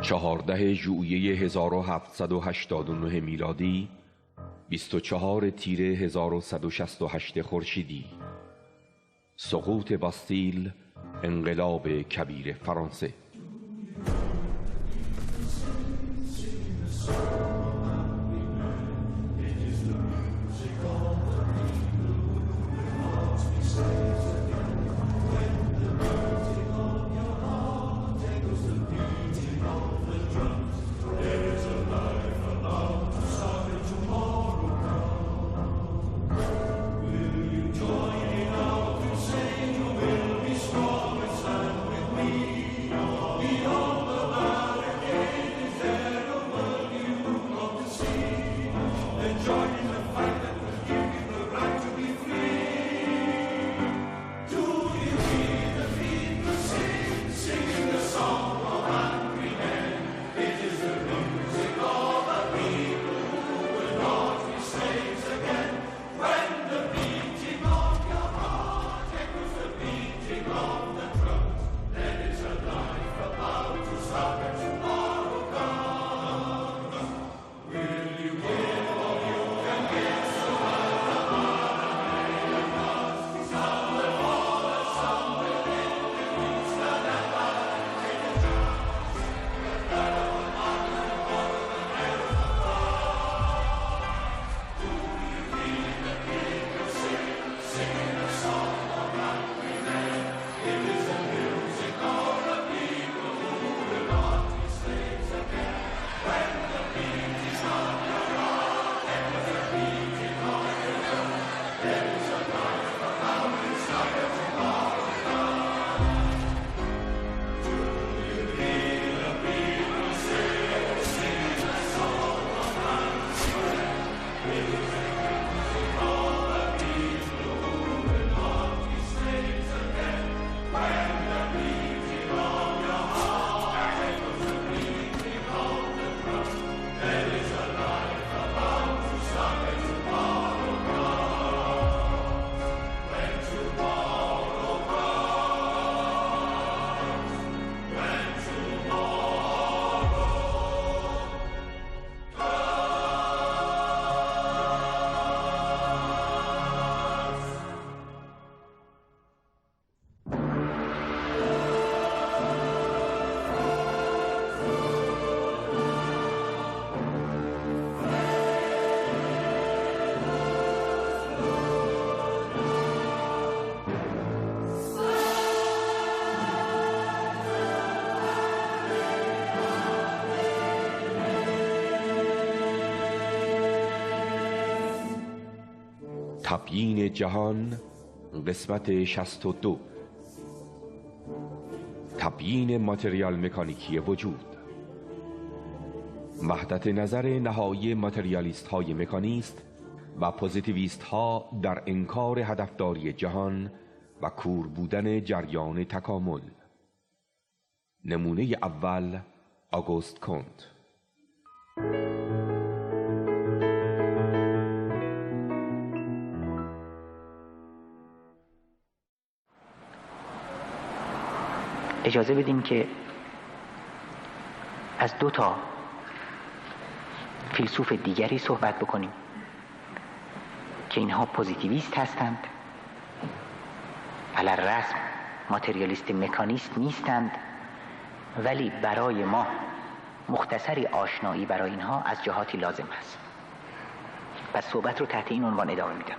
14 ژوئیه 1789 میلادی، 24 تیر 1168 خورشیدی. سقوط باستیل، انقلاب کبیر فرانسه. تبیین جهان، قسمت 62. تبیین ماتریال مکانیکی وجود. وحدت نظر نهایی ماتریالیست های مکانیست و پوزیتیویست ها در انکار هدفداری جهان و کور بودن جریان تکامل. نمونه اول، آگوست کونت. اجازه بدیم که از دو تا فیلسوف دیگری صحبت بکنیم که اینها پوزیتیویست هستند، علی الرسم ماتریالیست مکانیست نیستند، ولی برای ما مختصری آشنایی برای اینها از جهاتی لازم است. پس صحبت رو تحت این عنوان ادامه میدم: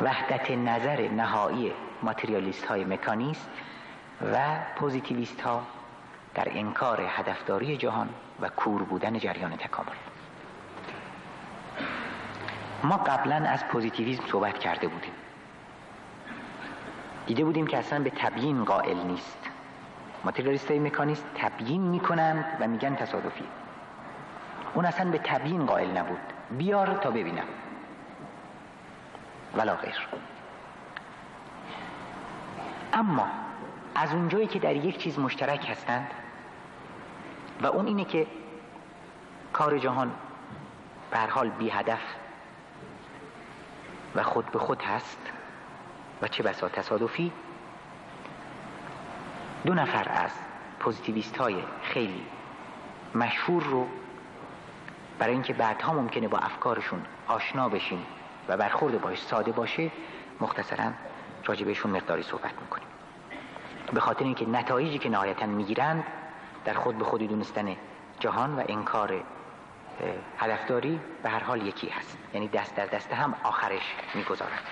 وحدت نظر نهایی ماتریالیست های مکانیست و پوزیتیویست ها در انکار هدفداری جهان و کور بودن جریان تکامل. ما قبلا از پوزیتیویسم صحبت کرده بودیم، دیده بودیم که اصلا به تبیین قائل نیست. ماتریالیست های مکانیست تبیین میکنند و میگن تصادفی، اون اصلا به تبیین قائل نبود، بیار تا ببینم ولا غیر. اما از اونجایی که در یک چیز مشترک هستند و اون اینه که کار جهان به هر حال بی هدف و خود به خود هست و چه بسا تصادفی، دو نفر از پوزیتیویست های خیلی مشهور رو برای اینکه بعدها ممکنه با افکارشون آشنا بشیم و برخورد باش ساده باشه، مختصراً راجع بهشون مقداری صحبت میکنیم، به خاطر اینکه نتایجی که نهایتاً میگیرند در خود به خودی دونستن جهان و انکار هدفداری به هر حال یکی هست، یعنی دست در دست هم آخرش میگذارند.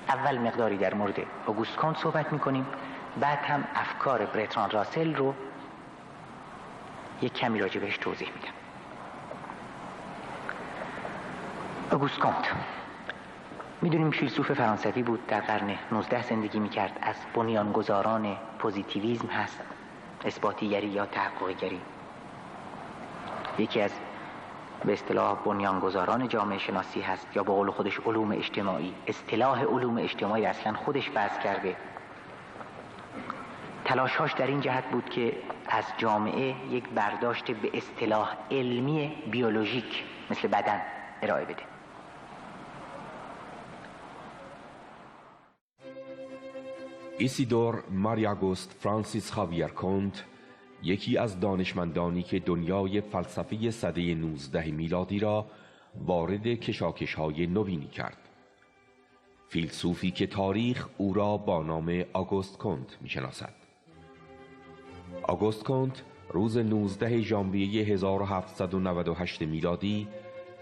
اول مقداری در مورد آگوست کانت صحبت میکنیم، بعد هم افکار برتراند راسل رو یک کمی راجع بهش توضیح میدم. آگوست کانت میدونیم فیلسوف فرانسوی بود، در قرن 19 زندگی میکرد، از بنیانگذاران پوزیتیویسم هست، اثباتیگری یا تحققیگری. یکی از به اصطلاح بنیانگذاران جامعه شناسی هست، یا به قول خودش علوم اجتماعی. اصطلاح علوم اجتماعی اصلا خودش بحث کرده. تلاش‌هاش در این جهت بود که از جامعه یک برداشت به اصطلاح علمی بیولوژیک مثل بدن ارائه بده. ایسیدور ماری آگوست فرانسیس خاویر کونت یکی از دانشمندانی که دنیای فلسفه سده 19 میلادی را وارد کشاکش‌های نوینی کرد. فیلسوفی که تاریخ او را با نام آگوست کونت می‌شناسد. آگوست کونت روز 19 ژانویه 1798 میلادی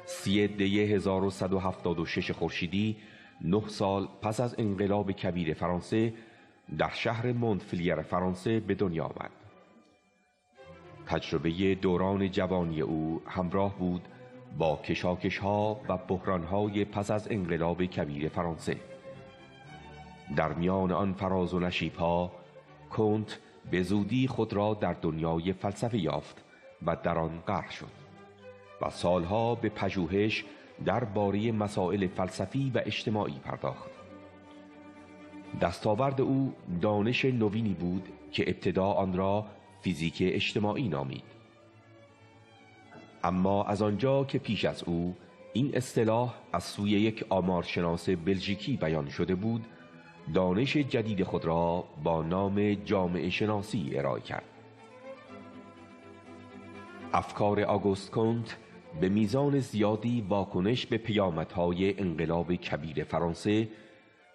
30 دی 1176 خورشیدی 9 سال پس از انقلاب کبیر فرانسه در شهر مونتفلیر فرانسه به دنیا آمد. تجربه دوران جوانی او همراه بود با کشاکش‌ها و بحران‌های پس از انقلاب کبیر فرانسه. در میان آن فراز و نشیب‌ها کونت به زودی خود را در دنیای فلسفه یافت و در آن غرق شد و سالها به پژوهش درباره مسائل فلسفی و اجتماعی پرداخت. دستاورد او دانش نوینی بود که ابتدا آن را فیزیک اجتماعی نامید. اما از آنجا که پیش از او این اصطلاح از سوی یک آمارشناس بلژیکی بیان شده بود، دانش جدید خود را با نام جامعه شناسی ارائه کرد. افکار آگوست کونت به میزان زیادی واکنش به پیامدهای انقلاب کبیر فرانسه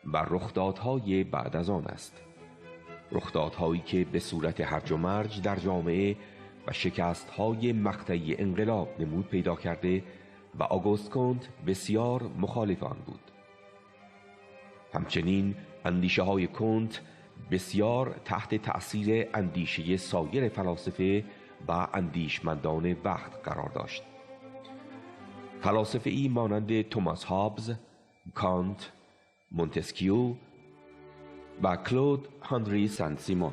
و رخدادهای بعد از آن است. رخدادهایی که به صورت هرج و مرج در جامعه و شکستهای مقطعی انقلاب نمود پیدا کرده و آگوست کونت بسیار مخالف آن بود. همچنین اندیشه های کونت بسیار تحت تأثیر اندیشه سایر فلاسفه و اندیشمندان وقت قرار داشت. فلاسفه‌ای مانند توماس هابز، کانت، مونتسکیو و کلود هنری سنت سیمون.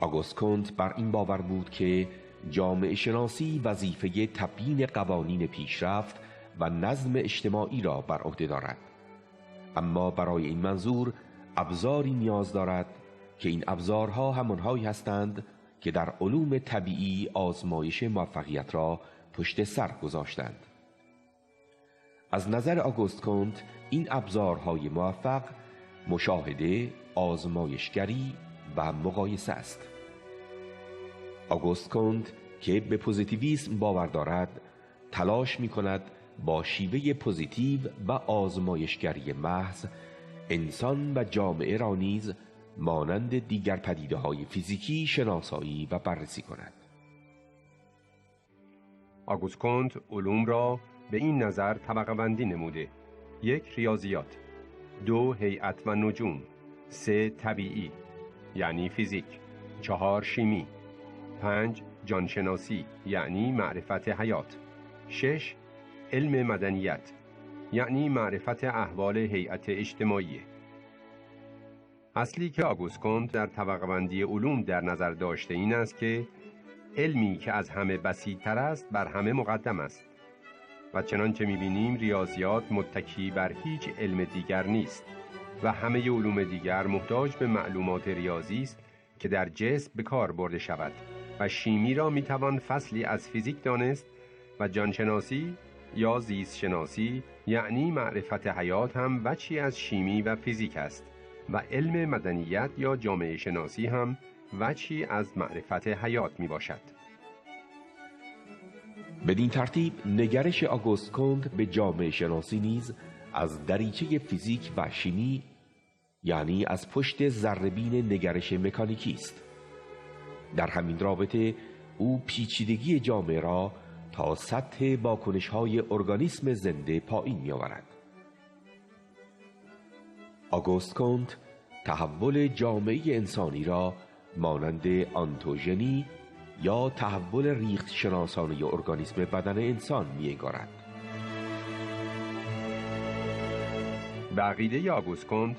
آگوست کونت بر این باور بود که جامعه شناسی وظیفه تبیین قوانین پیشرفت و نظم اجتماعی را بر عهده دارد، اما برای این منظور ابزاری نیاز دارد که این ابزارها همانهایی هستند که در علوم طبیعی آزمایش موفقیت را پشت سر گذاشتند. از نظر آگوست کونت این ابزارهای موفق مشاهده، آزمایشگری و مقایسه است. آگوست کونت که به پوزیتیویسم باور دارد، تلاش می کند با شیوه پوزیتیو و آزمایشگری محض انسان و جامعه را نیز مانند دیگر پدیده‌های فیزیکی شناسایی و بررسی کند. آگوست کونت علوم را به این نظر طبقه بندی نموده: 1. ریاضیات، 2. هیئت و نجوم، 3. طبیعی یعنی فیزیک، 4. شیمی، 5. جانشناسی یعنی معرفت حیات، 6. علم مدنیت یعنی معرفت احوال هیئت اجتماعی. اصلی که آگوست کونت در طبقه بندی علوم در نظر داشته این است که علمی که از همه بسیط‌تر است بر همه مقدم است و چنانچه می‌بینیم ریاضیات متکی بر هیچ علم دیگر نیست و همه علوم دیگر محتاج به معلومات ریاضی است که در جسم به کار برده شود و شیمی را می‌توان فصلی از فیزیک دانست و جانشناسی یا زیست شناسی یعنی معرفت حیات هم بخشی از شیمی و فیزیک است و علم مدنیت یا جامعه شناسی هم وجهی از معرفت حیات می باشد. بدین ترتیب نگرش آگوست کونت به جامعه شناسی نیز از دریچه فیزیک و شیمی، یعنی از پشت ذره‌بین نگرش مکانیکی است. در همین رابطه او پیچیدگی جامعه را تا سطح واکنش‌های ارگانیسم زنده پایین می‌آورد. آگوست کونت تحول جامعه انسانی را مانند آنتوژنی یا تحول ریخت شناسانه ارگانیسم بدن انسان می‌انگارد. به عقیده آگوست کونت،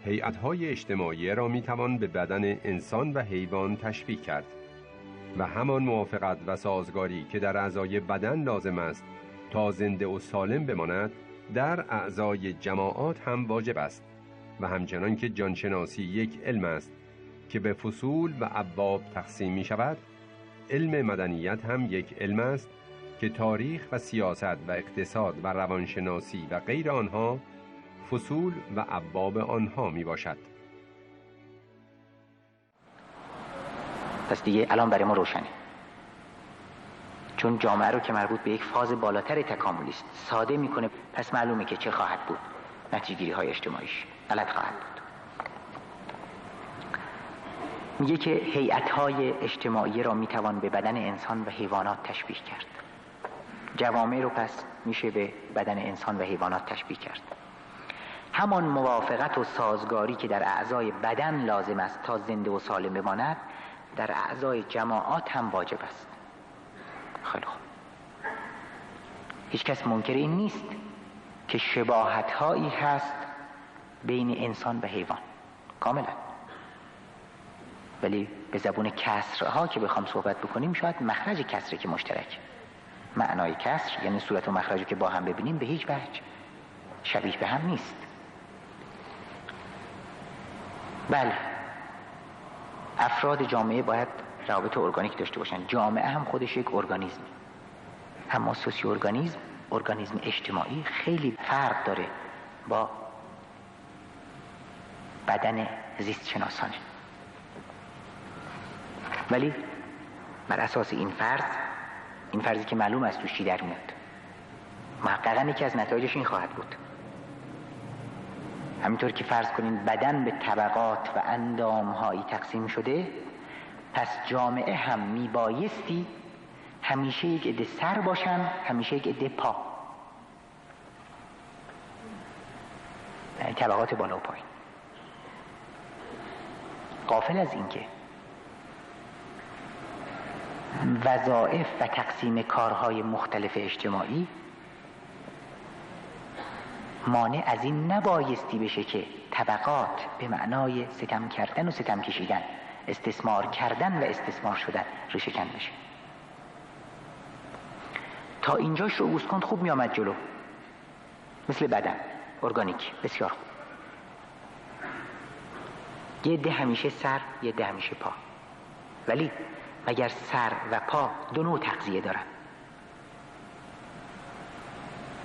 هیئت‌های اجتماعی را می‌توان به بدن انسان و حیوان تشبیه کرد و همان موافقت و سازگاری که در اعضای بدن لازم است تا زنده و سالم بماند، در اعضای جماعات هم واجب است و همچنان که جانشناسی یک علم است که به فصول و ابواب تقسیم می شود، علم مدنیت هم یک علم است که تاریخ و سیاست و اقتصاد و روانشناسی و غیر آنها فصول و ابواب آنها می باشد. پس دیگه الان برای ما روشنه، چون جامعه رو که مربوط به یک فاز بالاتر تکاملی است ساده میکنه، پس معلومه که چه خواهد بود نتیجه گیری های اجتماعیش غلط خواهد بود. میگه که هیئت‌های اجتماعی را میتوان به بدن انسان و حیوانات تشبیه کرد. جوامع رو پس میشه به بدن انسان و حیوانات تشبیه کرد. همان موافقت و سازگاری که در اعضای بدن لازم است تا زنده و سالم بماند، در اعضای جماعات هم واجب است. خیلی خوب. هیچ کس منکر این نیست که شباهت‌هایی هست بین انسان و حیوان، کاملا. ولی به زبون کسرها که بخوام صحبت بکنیم، شاید مخرج کسره که مشترک، معنای کسر یعنی صورت و مخرجی که با هم ببینیم به هیچ وجه شبیه به هم نیست. بله، افراد جامعه باید روابط ارگانیک داشته باشن. جامعه هم خودش یک ارگانیسم، اما سوسی ارگانیسم اجتماعی خیلی فرق داره با بدن زیست شناسانه. ولی بر اساس این فرضی که معلوم است توش چی در میاد، محققاً یکی از نتایجش این خواهد بود. همینطور که فرض کنین بدن به طبقات و اندام‌هایی تقسیم شده، پس جامعه هم میبایستی همیشه یک عده سر باشن، همیشه یک عده پا، یعنی طبقات بالا و پایین. غافل از این که وظایف و تقسیم کارهای مختلف اجتماعی مانع از این نبایستی بشه که طبقات به معنای ستم کردن و ستم کشیدن، استثمار کردن و استثمار شدن ریشه‌کن بشه. تا اینجاش رو آگوست کونت خوب می آمد جلو، مثل بدن ارگانیک، بسیار خوب. یه ده همیشه سر، یه ده همیشه پا. ولی مگر سر و پا دو نوع تغذیه دارن؟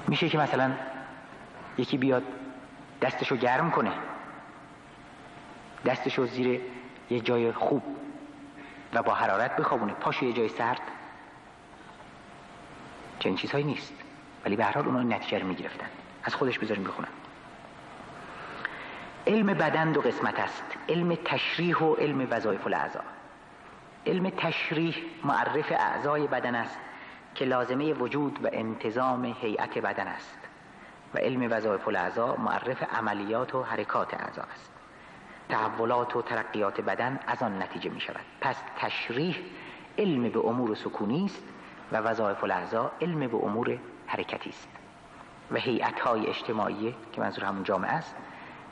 میشه که مثلا یکی بیاد دستشو گرم کنه، دستشو زیر یه جای خوب و با حرارت بخوابونه، پاشو یه جای سرد؟ چنین چیزهایی نیست. ولی به هر حال اونا نتیجه رو میگرفتن. از خودش بذاریم بخونم. علم بدن دو قسمت است، علم تشریح و علم وظایف الاعضا. علم تشریح معرف اعضای بدن است که لازمه وجود و انتظام هیئت بدن است، و علم وظایف الاعضا معرف عملیات و حرکات اعضا است. تحولات و ترقیات بدن از آن نتیجه می شود. پس تشریح علم به امور سکونی است و وظایف الاعضا علم به امور حرکتی است. و هیئت‌های اجتماعی که منظور همون جامعه است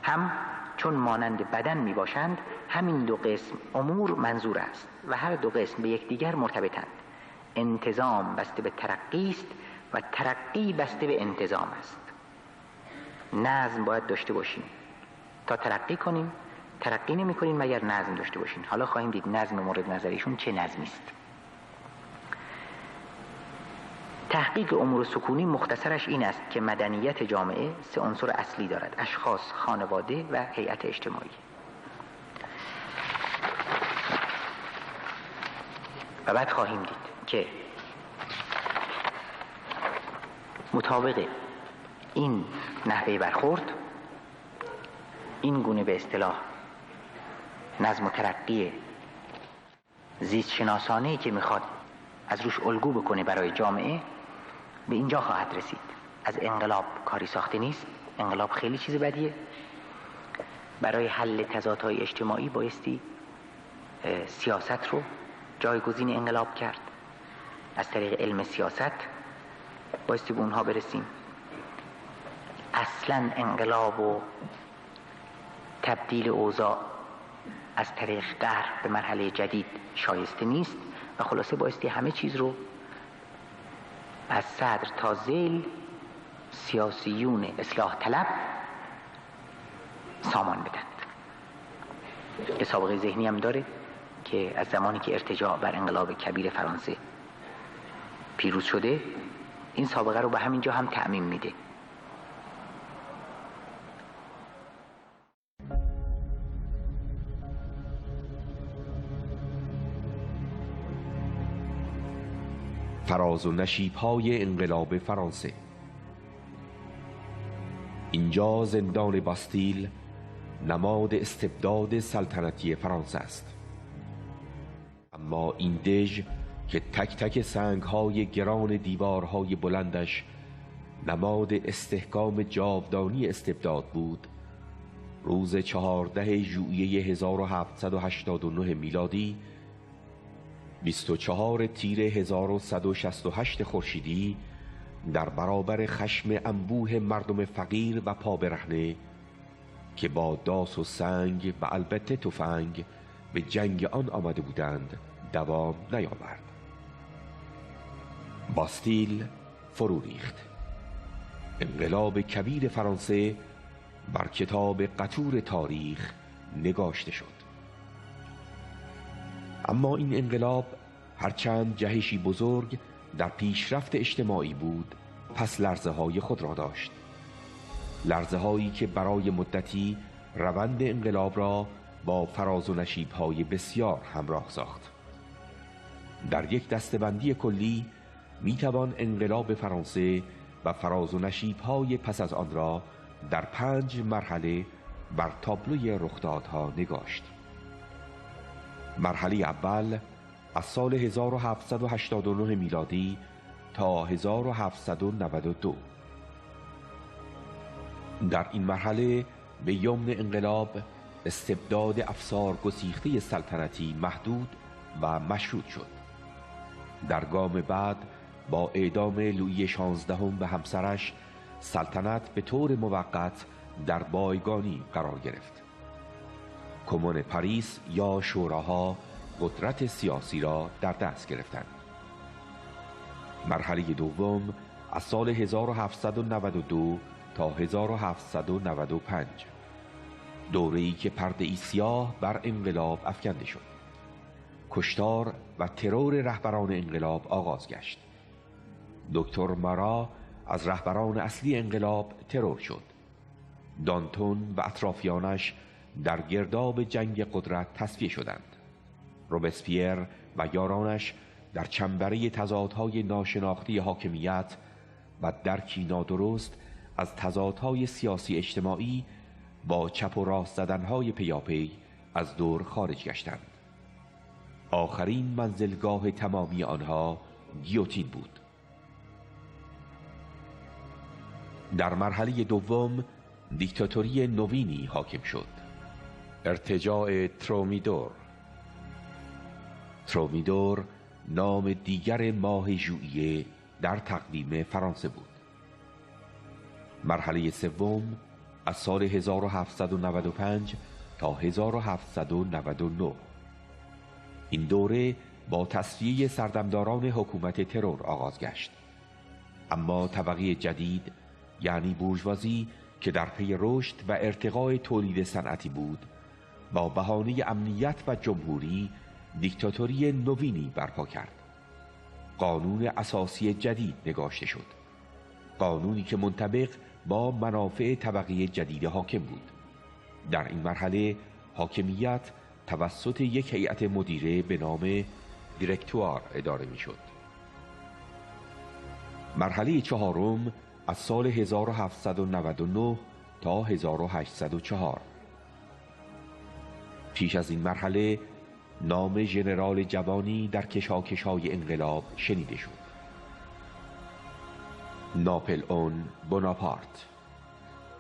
هم چون مانند بدن می باشند، همین دو قسم امور منظور است و هر دو قسم به یکدیگر مرتبطند. انتظام بسته به ترقی است و ترقی بسته به انتظام است. نظم باید داشته باشیم تا ترقی کنیم، ترقی نمی کنیم مگر نظم داشته باشیم. حالا خواهیم دید نظم مورد نظریشون چه نظمی است. تحقیق امور سکونی مختصرش این است که مدنیت جامعه سه عنصر اصلی دارد: اشخاص، خانواده و هیئت اجتماعی. و بعد خواهیم دید که مطابق این نحوه برخورد، این گونه به اصطلاح نظم و ترقی زیست شناسانه‌ای که میخواد از روش الگو بکنه برای جامعه، به اینجا خواهد رسید. از انقلاب کاری ساخته نیست. انقلاب خیلی چیز بدیه. برای حل تضادهای اجتماعی بایستی سیاست رو جایگزین انقلاب کرد. از طریق علم سیاست بایستی به اونها برسیم. اصلا انقلاب و تبدیل اوضاع از طریق قهر به مرحله جدید شایسته نیست و خلاصه بایستی همه چیز رو از صدر تا ذیل سیاسیون اصلاح طلب سامان بدند. یه سابقه ذهنی هم داره که از زمانی که ارتجاع بر انقلاب کبیر فرانسه پیروز شده، این سابقه رو به همین جا هم تعمیم میده. فراز و نشیب‌های انقلاب فرانسه. اینجا زندان باستیل نماد استبداد سلطنتی فرانسه است. اما این دژ که تک تک سنگ‌های گران دیوارهای بلندش نماد استحکام جاودانی استبداد بود، روز 14 ژوئیه 1789 میلادی 24 تیر 1168 خورشیدی در برابر خشم انبوه مردم فقیر و پابرهنه که با داس و سنگ و البته تفنگ به جنگ آن آمده بودند دوام نیاورد. باستیل فرو ریخت. انقلاب کبیر فرانسه بر کتاب قطور تاریخ نگاشته شد. اما این انقلاب هرچند جهشی بزرگ در پیشرفت اجتماعی بود، پس لرزه های خود را داشت. لرزه هایی که برای مدتی روند انقلاب را با فراز و نشیب های بسیار همراه ساخت. در یک دسته‌بندی کلی میتوان انقلاب فرانسه و فراز و نشیب های پس از آن را در 5 مرحله بر تابلوی رخدادها نگاشت. مرحله اول از سال 1789 میلادی تا 1792. در این مرحله به یمن انقلاب استبداد افسار گسیخته سلطنتی محدود و مشروط شد. در گام بعد با اعدام لویی 16 و همسرش سلطنت به طور موقت در بایگانی قرار گرفت. کمون پاریس یا شوراها قدرت سیاسی را در دست گرفتند. مرحله دوم از سال 1792 تا 1795، دوره‌ای که پرده‌ای سیاه بر انقلاب افکنده شد. کشتار و ترور رهبران انقلاب آغاز گشت. دکتر مارا از رهبران اصلی انقلاب ترور شد. دانتون و اطرافیانش در گرداب جنگ قدرت تصفیه شدند. روبسپیر و یارانش در چنبره تضادهای ناشناخته حاکمیت و درکی نادرست از تضادهای سیاسی اجتماعی با چپ و راست زدنهای پیاپی از دور خارج گشتند. آخرین منزلگاه تمامی آنها گیوتین بود. در مرحله دوم دیکتاتوری نوینی حاکم شد. ارتجاع ترومیدور. ترومیدور نام دیگر ماه ژوئیه در تقویم فرانسه بود. مرحله سوم از سال 1795 تا 1799. این دوره با تصفیه سردمداران حکومت ترور آغاز گشت. اما طبقه جدید یعنی بورژوازی که در پی رشد و ارتقای تولید صنعتی بود، با بهانه امنیت و جمهوری دیکتاتوری نوینی برپا کرد. قانون اساسی جدید نگاشته شد. قانونی که منطبق با منافع طبقه جدید حاکم بود. در این مرحله حاکمیت توسط یک هیئت مدیره به نام دیرکتوار اداره می شد. مرحله چهارم از سال 1799 تا 1804. پیش از این مرحله نام ژنرال جوانی در کشاکش‌های انقلاب شنیده شد: ناپلئون بوناپارت.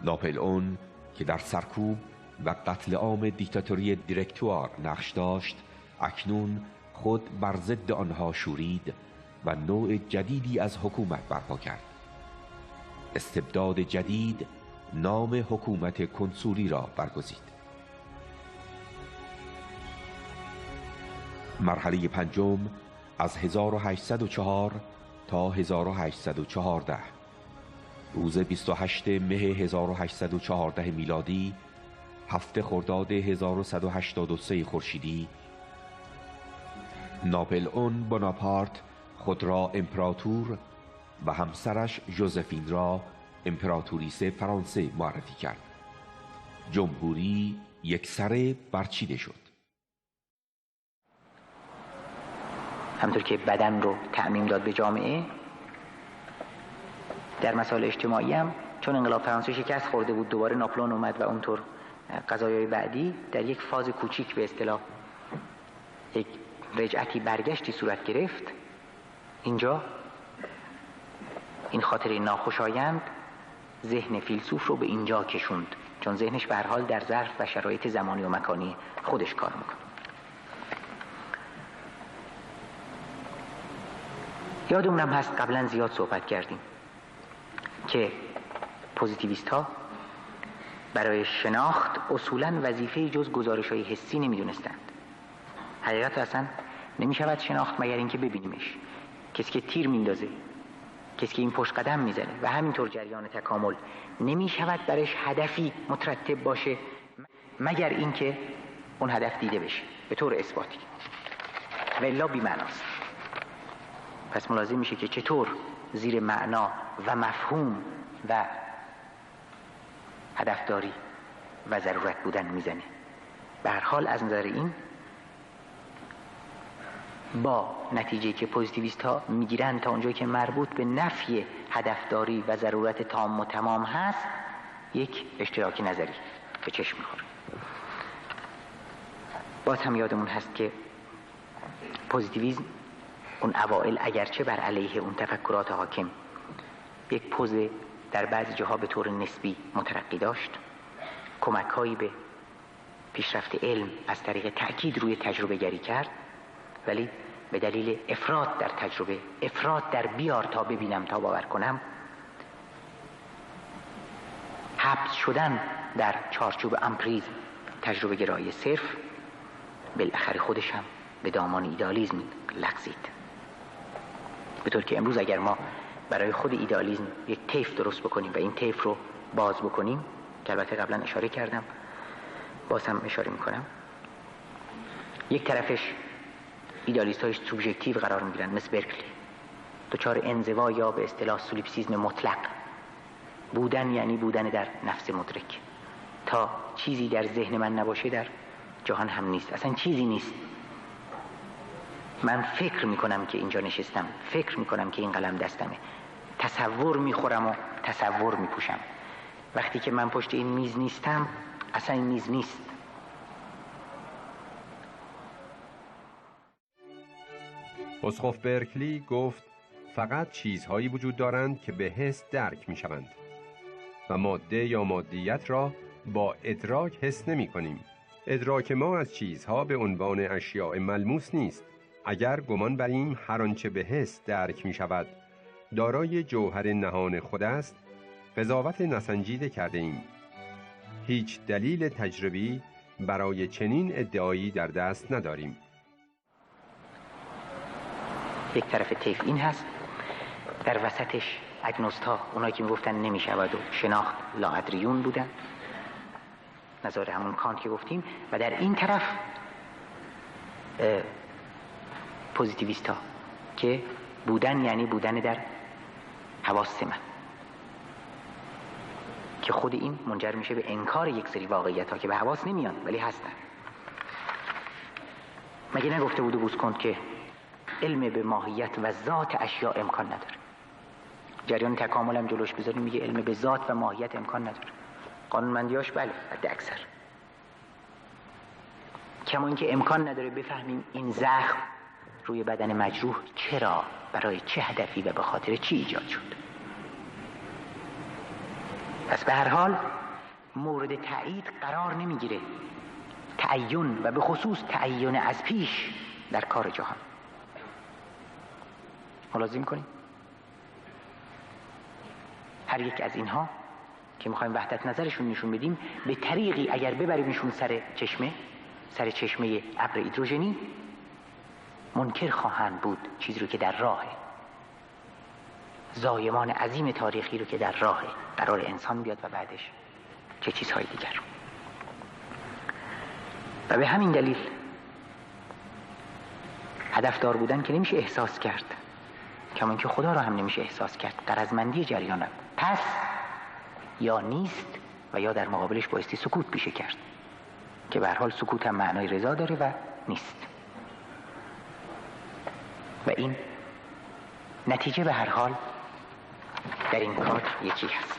ناپلئون که در سرکوب و قتل عام دیکتاتوری دیرکتوار نقش داشت، اکنون خود بر ضد آنها شورید و نوع جدیدی از حکومت برپا کرد. استبداد جدید نام حکومت کنسولی را برگزید. مرحله پنجم از 1804 تا 1814. روز 28 مه 1814 میلادی، 7 خرداد 1183 خورشیدی، ناپلئون بوناپارت خود را امپراتور و همسرش ژوزفین را امپراتوریس فرانسه معرفی کرد. جمهوری یکسره برچیده شد. همطور که بدن رو تعمیم داد به جامعه، در مسائل اجتماعی هم چون انقلاب فرانسه شکست خورده بود، دوباره ناپلئون اومد و اونطور قضایای بعدی در یک فاز کوچیک به اصطلاح یک رجعتی برگشتی صورت گرفت. اینجا این خاطره ناخوشایند ذهن فیلسوف رو به اینجا کشوند، چون ذهنش به هر حال در ظرف و شرایط زمانی و مکانی خودش کار میکنه. یادمونم هست قبلا زیاد صحبت کردیم که پوزیتیویست ها برای شناخت اصولا وظیفه جز گزارش‌های حسی نمیدونستند. حقیقت اصلا نمیشود شناخت مگر اینکه ببینیمش. کسی که تیر میندازه، کسی که این پشت قدم میزنه و همینطور جریان تکامل، نمیشود برش هدفی مترتب باشه مگر اینکه اون هدف دیده بشه به طور اثباتی، و الا بی‌معناست. پس ملاحظه میشه که چطور زیر معنا و مفهوم و هدفداری و ضرورت بودن میزنه. به هر حال از نظر این با نتیجه که پوزیتیویست ها میگیرن تا اونجایی که مربوط به نفی هدفداری و ضرورت تام و تمام هست، یک اشتراک نظری به چشم میخوره. باز هم یادمون هست که پوزیتیویسم اون اوائل اگرچه بر علیه اون تفکرات حاکم یک پوز در بعضی جاها به طور نسبی مترقی داشت، کمک‌هایی به پیشرفت علم از طریق تأکید روی تجربه گری کرد، ولی به دلیل افراط در تجربه، افراط در بیار تا ببینم تا باور کنم، حبس شدن در چارچوب امپریزم، تجربه گرایی صرف، بالاخره خودش هم به دامان ایدالیسم لغزید. به طور که امروز اگر ما برای خود ایدالیسم یک طیف درست بکنیم و این طیف رو باز بکنیم، که البته قبلا اشاره کردم باز هم اشاره میکنم، یک طرفش ایدالیست های سوبژکتیو قرار میگیرن مثل برکلی، دچار انزوا یا به اصطلاح سولیپسیسم مطلق. بودن یعنی بودن در نفس مدرک. تا چیزی در ذهن من نباشه در جهان هم نیست، اصلا چیزی نیست. من فکر میکنم که اینجا نشستم، فکر میکنم که این قلم دستمه، تصور میخورم و تصور میپوشم. وقتی که من پشت این میز نیستم، اصلا این میز نیست. اسقف برکلی گفت فقط چیزهایی وجود دارند که به حس درک میشوند و ماده یا مادیت را با ادراک حس نمی کنیم. ادراک ما از چیزها به عنوان اشیاء ملموس نیست. اگر گمان بریم هر آنچه به حس درک می شود دارای جوهر نهان خود است، قضاوت نسنجیده کرده ایم. هیچ دلیل تجربی برای چنین ادعایی در دست نداریم. یک طرف طیف این هست، در وسطش اگنوست ها، اونایی که میگفتن نمی شود و شناخت لاادریون بودن، نظر همون کانت که گفتیم، و در این طرف پوزیتیویست ها که بودن یعنی بودن در حواس من، که خود این منجر میشه به انکار یک سری واقعیت ها که به حواس نمیان ولی هستن. مگه نگفته بود اوگوست کونت که علم به ماهیت و ذات اشیاء امکان نداره. جریان تکامل هم جلوش بذاریم میگه علم به ذات و ماهیت امکان نداره. قانونمندیاش بله حد اکثر. کما اینکه امکان نداره بفهمیم این زخم روی بدن مجروح چرا، برای چه هدفی و به خاطر چی ایجاد شد. پس به هر حال مورد تایید قرار نمیگیره تعین و به خصوص تعین از پیش در کار جهان. ملاحظه می‌کنید هر یک از اینها که میخوایم وحدت نظرشون نشون بدیم به طریقی اگر ببریمشون سر چشمه ابر هیدروژنی منکر خواهند بود چیزی رو که در راهه، زایمان عظیم تاریخی رو که در راهه قرار انسان بیاد و بعدش چه چیزهای دیگر. و به همین دلیل هدفدار بودن که نمیشه احساس کرد، کما اینکه خدا رو هم نمیشه احساس کرد. غرضمندی جریان پس یا نیست و یا در مقابلش بایستی سکوت پیشه کرد که به هر حال سکوت هم معنای رضا داره و نیست. و این نتیجه به هر حال در این کار یکی هست.